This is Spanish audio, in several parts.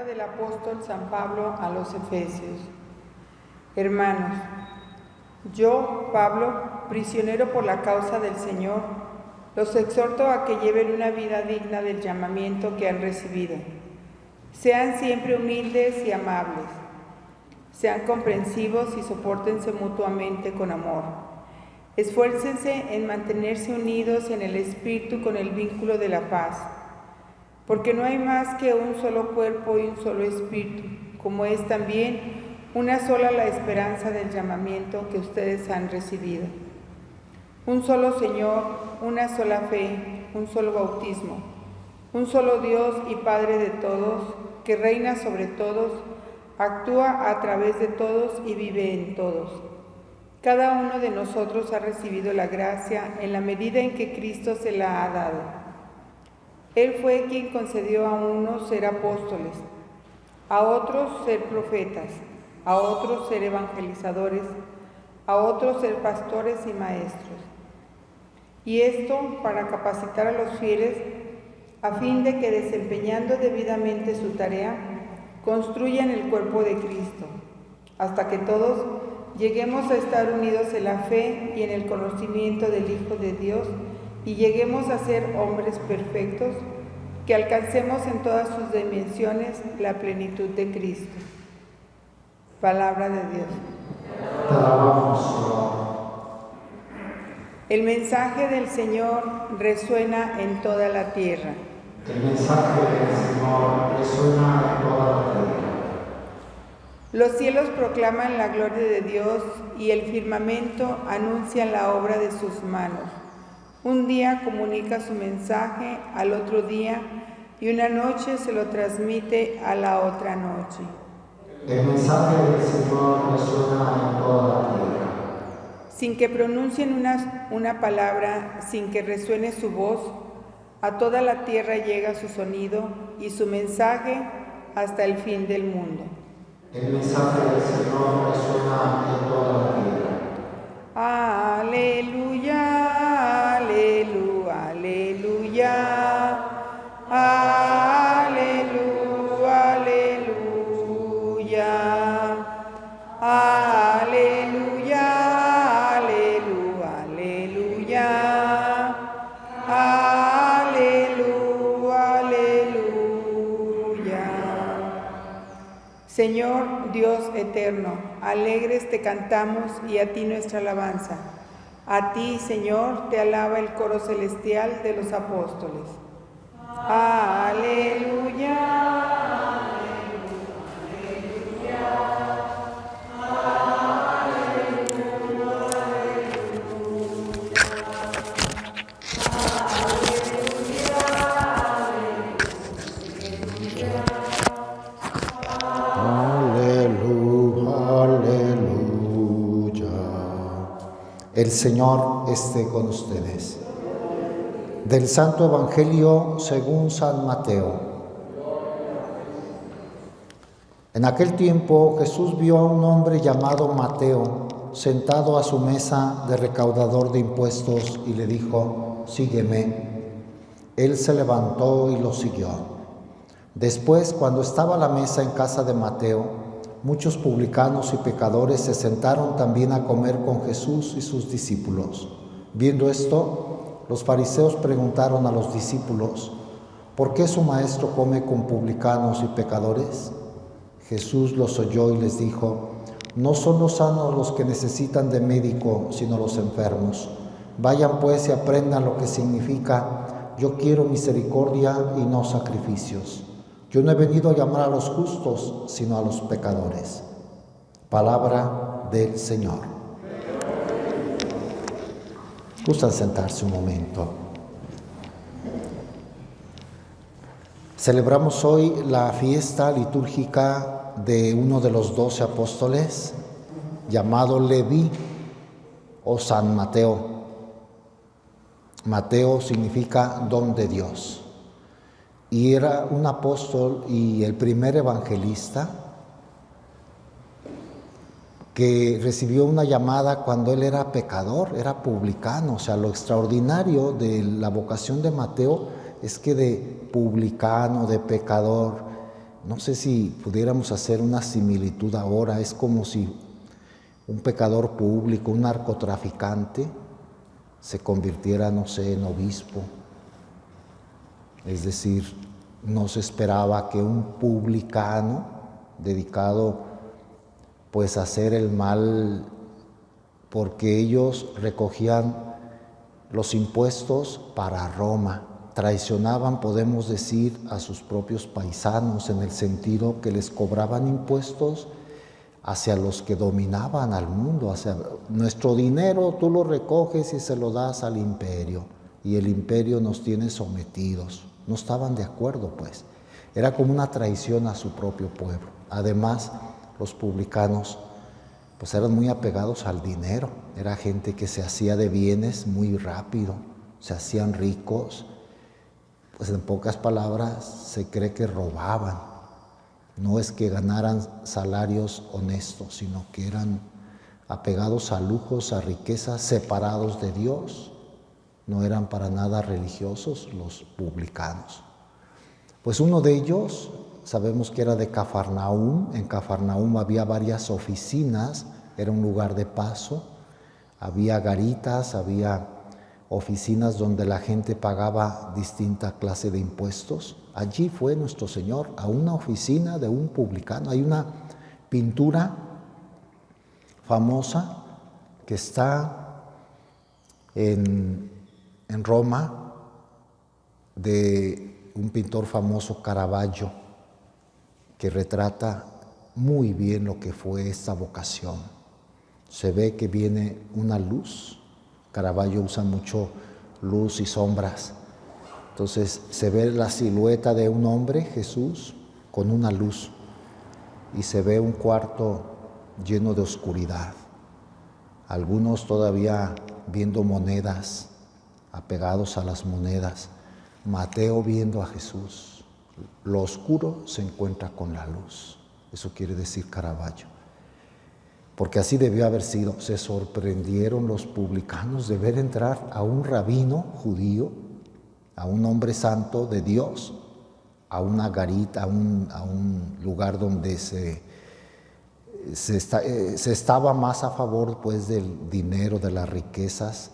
del apóstol San Pablo a los Efesios. Hermanos, yo, Pablo, prisionero por la causa del Señor, los exhorto a que lleven una vida digna del llamamiento que han recibido. Sean siempre humildes y amables. Sean comprensivos y sopórtense mutuamente con amor. Esfuércense en mantenerse unidos en el espíritu con el vínculo de la paz, porque no hay más que un solo cuerpo y un solo espíritu, como es también una sola la esperanza del llamamiento que ustedes han recibido. Un solo Señor, una sola fe, un solo bautismo, un solo Dios y Padre de todos, que reina sobre todos, actúa a través de todos y vive en todos. Cada uno de nosotros ha recibido la gracia en la medida en que Cristo se la ha dado. Él fue quien concedió a unos ser apóstoles, a otros ser profetas, a otros ser evangelizadores, a otros ser pastores y maestros. Y esto para capacitar a los fieles, a fin de que desempeñando debidamente su tarea, construyan el cuerpo de Cristo, hasta que todos lleguemos a estar unidos en la fe y en el conocimiento del Hijo de Dios, y lleguemos a ser hombres perfectos, que alcancemos en todas sus dimensiones la plenitud de Cristo. Palabra de Dios. Te alabamos, Señor. El mensaje del Señor resuena en toda la tierra. El mensaje del Señor resuena en toda la tierra. Los cielos proclaman la gloria de Dios y el firmamento anuncia la obra de sus manos. Un día comunica su mensaje al otro día y una noche se lo transmite a la otra noche. El mensaje del Señor resuena en toda la tierra. Sin que pronuncien una palabra, sin que resuene su voz, a toda la tierra llega su sonido y su mensaje hasta el fin del mundo. El mensaje del Señor resuena en toda la tierra. Aleluya, aleluya, aleluya, aleluya, aleluya, aleluya, aleluya, aleluya, aleluya. Señor Dios eterno, alegres te cantamos y a ti nuestra alabanza. A ti, Señor, te alaba el coro celestial de los apóstoles. Aleluya. El Señor esté con ustedes. Del Santo Evangelio según San Mateo. En aquel tiempo Jesús vio a un hombre llamado Mateo sentado a su mesa de recaudador de impuestos y le dijo: sígueme. Él se levantó y lo siguió. Después, cuando estaba a la mesa en casa de Mateo, muchos publicanos y pecadores se sentaron también a comer con Jesús y sus discípulos. Viendo esto, los fariseos preguntaron a los discípulos: ¿por qué su maestro come con publicanos y pecadores? Jesús los oyó y les dijo: no son los sanos los que necesitan de médico, sino los enfermos. Vayan pues y aprendan lo que significa: yo quiero misericordia y no sacrificios. Yo no he venido a llamar a los justos, sino a los pecadores. Palabra del Señor. ¿Gustan sentarse un momento? Celebramos hoy la fiesta litúrgica de uno de los 12 apóstoles, llamado Leví o San Mateo. Mateo significa don de Dios. Y era un apóstol y el primer evangelista que recibió una llamada cuando él era pecador, era publicano. O sea, lo extraordinario de la vocación de Mateo es que de publicano, de pecador, No sé si pudiéramos hacer una similitud ahora. Es como si un pecador público, un narcotraficante, se convirtiera, no sé, en obispo. Es decir, no se esperaba que un publicano dedicado pues a hacer el mal, porque ellos recogían los impuestos para Roma, traicionaban, podemos decir, a sus propios paisanos, en el sentido que les cobraban impuestos hacia los que dominaban al mundo, hacia nuestro dinero tú lo recoges y se lo das al imperio, y el imperio nos tiene sometidos. No estaban de acuerdo, pues. Era como una traición a su propio pueblo. Además, los publicanos pues eran muy apegados al dinero. Era gente que se hacía de bienes muy rápido, se hacían ricos. Pues en pocas palabras se cree que robaban. No es que ganaran salarios honestos, sino que eran apegados a lujos, a riquezas, separados de Dios. No eran para nada religiosos los publicanos. Pues uno de ellos, sabemos que era de Cafarnaúm. En Cafarnaúm había varias oficinas, era un lugar de paso, había garitas, había oficinas donde la gente pagaba distinta clase de impuestos. Allí fue nuestro Señor, a una oficina de un publicano. Hay una pintura famosa que está en Roma, de un pintor famoso, Caravaggio, que retrata muy bien lo que fue esta vocación. Se ve que viene una luz. Caravaggio usa mucho luz y sombras. Entonces se ve la silueta de un hombre, Jesús, con una luz, y se ve un cuarto lleno de oscuridad. Algunos todavía viendo monedas, apegados a las monedas. Mateo viendo a Jesús. Lo oscuro se encuentra con la luz. Eso quiere decir Caravaggio. Porque así debió haber sido. Se sorprendieron los publicanos de ver entrar a un rabino judío, a un hombre santo de Dios, a una garita, a un lugar donde se estaba más a favor pues del dinero, de las riquezas,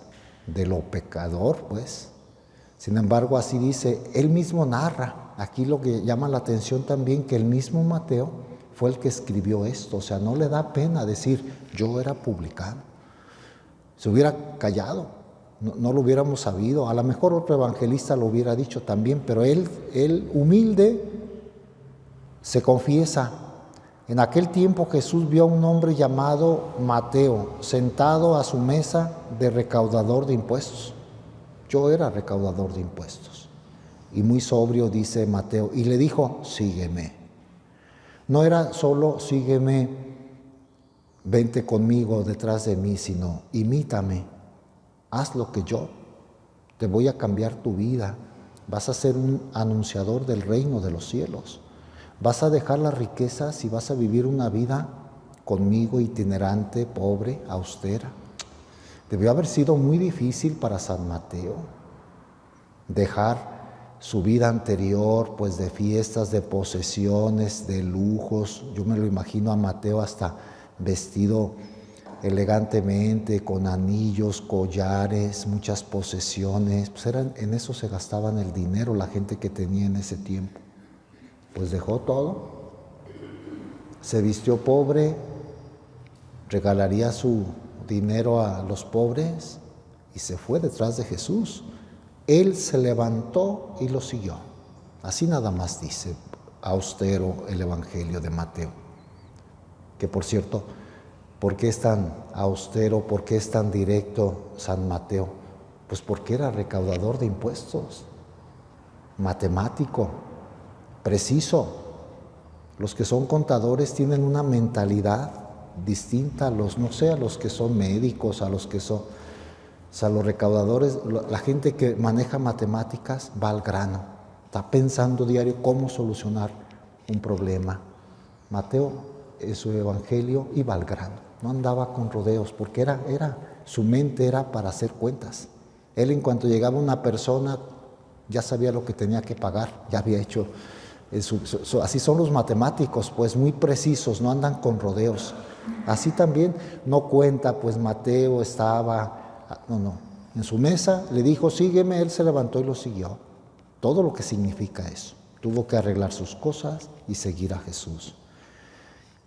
de lo pecador, pues. Sin embargo, así dice, él mismo narra. Aquí lo que llama la atención también, que el mismo Mateo fue el que escribió esto. O sea, no le da pena decir, yo era publicano. Se hubiera callado, no lo hubiéramos sabido. A lo mejor otro evangelista lo hubiera dicho también, pero él humilde se confiesa. En aquel tiempo Jesús vio a un hombre llamado Mateo sentado a su mesa de recaudador de impuestos. Yo era recaudador de impuestos. Y muy sobrio dice Mateo, y le dijo, sígueme. No era solo sígueme, vente conmigo detrás de mí, sino imítame, haz lo que yo, te voy a cambiar tu vida, vas a ser un anunciador del reino de los cielos, vas a dejar las riquezas y vas a vivir una vida conmigo itinerante, pobre, austera. Debió haber sido muy difícil para San Mateo dejar su vida anterior, pues de fiestas, de posesiones, de lujos. Yo me lo imagino a Mateo hasta vestido elegantemente, con anillos, collares, muchas posesiones. Pues en eso se gastaban el dinero la gente que tenía en ese tiempo. Pues dejó todo, se vistió pobre, regalaría su dinero a los pobres y se fue detrás de Jesús. Él se levantó y lo siguió. Así nada más dice austero el Evangelio de Mateo. Que por cierto, ¿por qué es tan austero? ¿Por qué es tan directo San Mateo? Pues porque era recaudador de impuestos, matemático, preciso. Los que son contadores tienen una mentalidad distinta a los, no sé, a los que son médicos, a los que son, o sea, los recaudadores, la gente que maneja matemáticas va al grano, está pensando diario cómo solucionar un problema. Mateo, en su evangelio, iba al grano, no andaba con rodeos, porque su mente era para hacer cuentas. Él, en cuanto llegaba una persona, ya sabía lo que tenía que pagar, ya había hecho Así son los matemáticos, pues muy precisos, no andan con rodeos. Así también no cuenta, pues Mateo estaba, no, en su mesa le dijo, sígueme, él se levantó y lo siguió. Todo lo que significa eso. Tuvo que arreglar sus cosas y seguir a Jesús.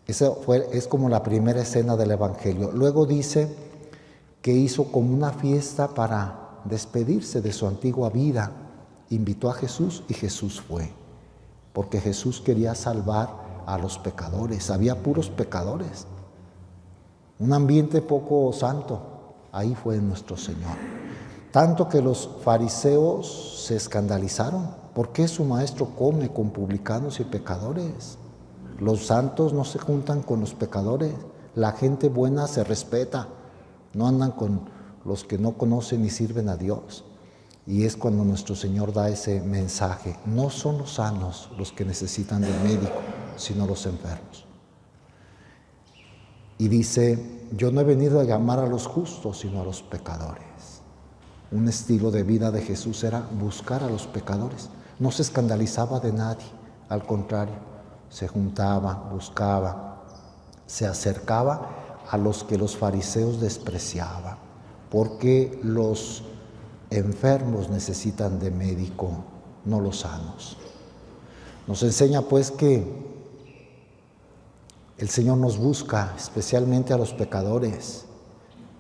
Es como la primera escena del Evangelio. Luego dice que hizo como una fiesta para despedirse de su antigua vida. Invitó a Jesús y Jesús fue. Porque Jesús quería salvar a los pecadores. Había puros pecadores. Un ambiente poco santo. Ahí fue nuestro Señor. Tanto que los fariseos se escandalizaron. ¿Por qué su maestro come con publicanos y pecadores? Los santos no se juntan con los pecadores. La gente buena se respeta. No andan con los que no conocen ni sirven a Dios. Y es cuando nuestro Señor da ese mensaje. No son los sanos los que necesitan del médico, sino los enfermos. Y dice, yo no he venido a llamar a los justos, sino a los pecadores. Un estilo de vida de Jesús era buscar a los pecadores. No se escandalizaba de nadie, al contrario, se juntaba, buscaba, se acercaba a los que los fariseos despreciaban, porque los enfermos necesitan de médico, no los sanos. Nos enseña pues que el Señor nos busca, especialmente a los pecadores.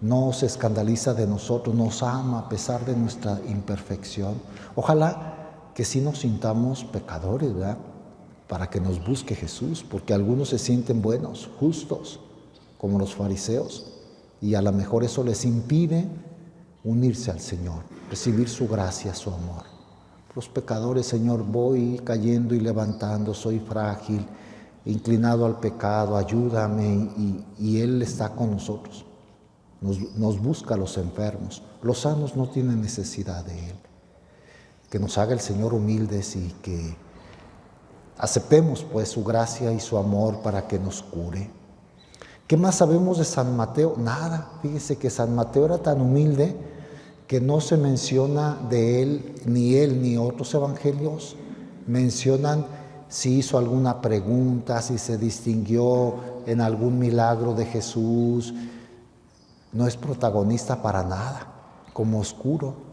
No se escandaliza de nosotros, nos ama a pesar de nuestra imperfección. Ojalá que sí nos sintamos pecadores, ¿verdad? Para que nos busque Jesús, porque algunos se sienten buenos, justos, como los fariseos, y a lo mejor eso les impide unirse al Señor, recibir su gracia, su amor. Los pecadores, Señor, voy cayendo y levantando, soy frágil, inclinado al pecado, ayúdame, y Él está con nosotros. Nos busca a los enfermos. Los sanos no tienen necesidad de Él. Que nos haga el Señor humildes y que aceptemos pues su gracia y su amor para que nos cure. ¿Qué más sabemos de San Mateo? Nada. Fíjese que San Mateo era tan humilde que no se menciona de él ni otros evangelios. Mencionan si hizo alguna pregunta, si se distinguió en algún milagro de Jesús. No es protagonista para nada, como oscuro,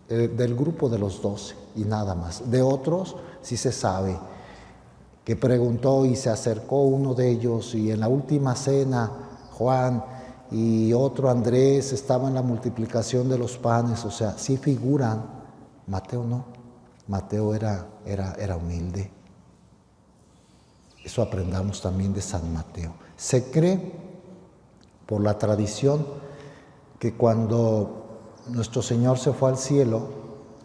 del grupo de los 12 y nada más. De otros sí se sabe que preguntó y se acercó uno de ellos, y en la última cena Juan y otro Andrés estaban en la multiplicación de los panes, o sea, sí figuran. Mateo no, Mateo era humilde. Eso aprendamos también de San Mateo. Se cree por la tradición que cuando nuestro Señor se fue al cielo,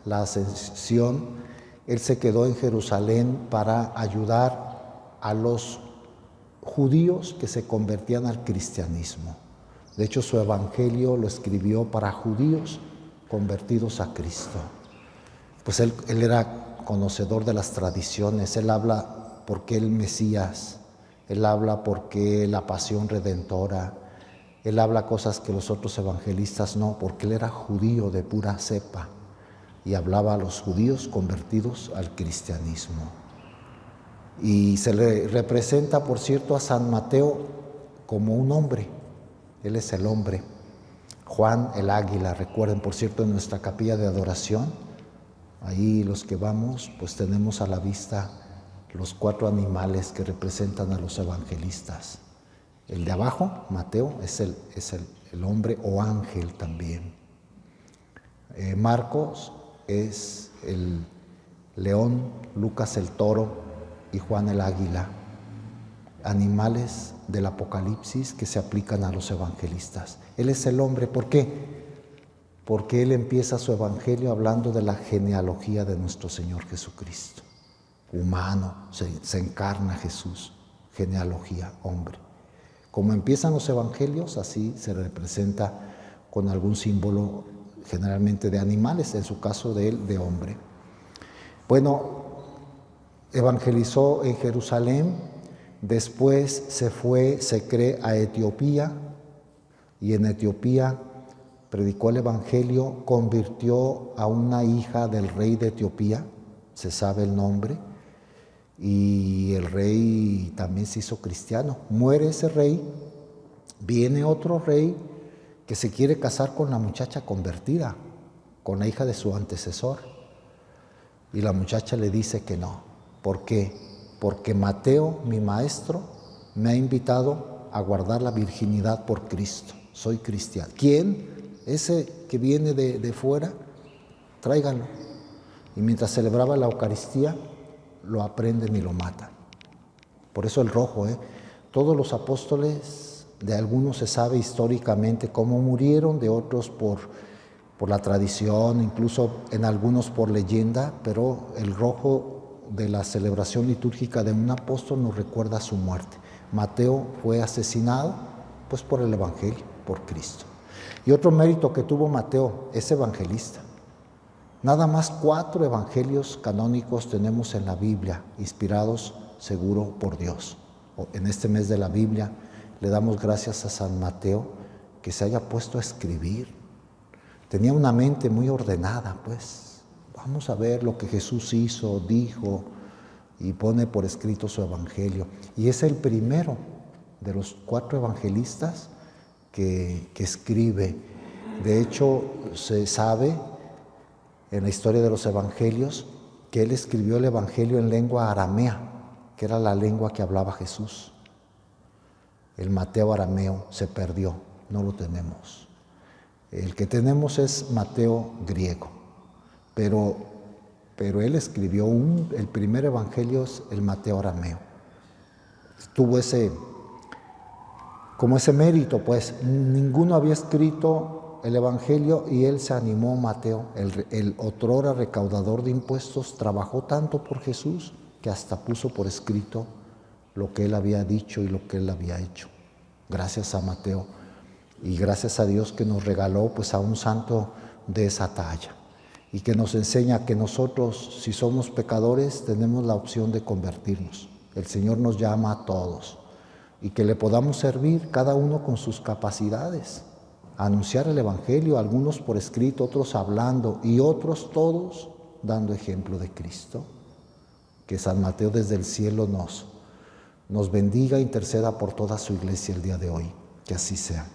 la ascensión, Él se quedó en Jerusalén para ayudar a los judíos que se convertían al cristianismo. De hecho, su evangelio lo escribió para judíos convertidos a Cristo. Pues él era conocedor de las tradiciones, él habla porque el Mesías, él habla porque la pasión redentora, él habla cosas que los otros evangelistas no, porque él era judío de pura cepa y hablaba a los judíos convertidos al cristianismo. Y se le representa, por cierto, a San Mateo como un hombre. Él es el hombre. Juan el águila, recuerden, por cierto, en nuestra capilla de adoración, ahí los que vamos, pues tenemos a la vista los 4 animales que representan a los evangelistas. El de abajo, Mateo, es el hombre o ángel también. Marcos es el león, Lucas el toro y Juan el águila. Animales del Apocalipsis que se aplican a los evangelistas. Él es el hombre. ¿Por qué? Porque él empieza su evangelio hablando de la genealogía de nuestro Señor Jesucristo. Humano, se encarna Jesús, genealogía, hombre. Como empiezan los evangelios, así se representa con algún símbolo, generalmente de animales, en su caso de él, de hombre. Bueno, evangelizó en Jerusalén, después se fue, se cree, a Etiopía, y en Etiopía predicó el evangelio, convirtió a una hija del rey de Etiopía, se sabe el nombre, y el rey también se hizo cristiano. Muere ese rey, viene otro rey que se quiere casar con la muchacha convertida, con la hija de su antecesor. Y la muchacha le dice que no. ¿Por qué? Porque Mateo, mi maestro, me ha invitado a guardar la virginidad por Cristo. Soy cristiano. ¿Quién? Ese que viene de fuera, tráiganlo. Y mientras celebraba la Eucaristía, lo aprenden y lo matan. Por eso el rojo, todos los apóstoles, de algunos se sabe históricamente cómo murieron, de otros por la tradición, incluso en algunos por leyenda, pero el rojo de la celebración litúrgica de un apóstol nos recuerda su muerte. Mateo fue asesinado pues por el Evangelio, por Cristo. Y otro mérito que tuvo Mateo es evangelista. Nada más 4 evangelios canónicos tenemos en la Biblia, inspirados seguro por Dios. En este mes de la Biblia le damos gracias a San Mateo que se haya puesto a escribir. Tenía una mente muy ordenada, pues. Vamos a ver lo que Jesús hizo, dijo, y pone por escrito su evangelio. Y es el primero de los 4 evangelistas que escribe. De hecho, se sabe en la historia de los evangelios que él escribió el evangelio en lengua aramea, que era la lengua que hablaba Jesús. El Mateo arameo se perdió, no lo tenemos. El que tenemos es Mateo griego, pero él escribió el primer evangelio es el Mateo arameo. Tuvo ese mérito, pues ninguno había escrito el evangelio y él se animó, Mateo, el otrora recaudador de impuestos, trabajó tanto por Jesús que hasta puso por escrito lo que él había dicho y lo que él había hecho. Gracias a Mateo. Y gracias a Dios que nos regaló pues a un santo de esa talla y que nos enseña que nosotros, si somos pecadores, tenemos la opción de convertirnos. El Señor nos llama a todos y que le podamos servir cada uno con sus capacidades, a anunciar el Evangelio, algunos por escrito, otros hablando y otros todos dando ejemplo de Cristo. Que San Mateo desde el cielo nos bendiga e interceda por toda su iglesia el día de hoy. Que así sea.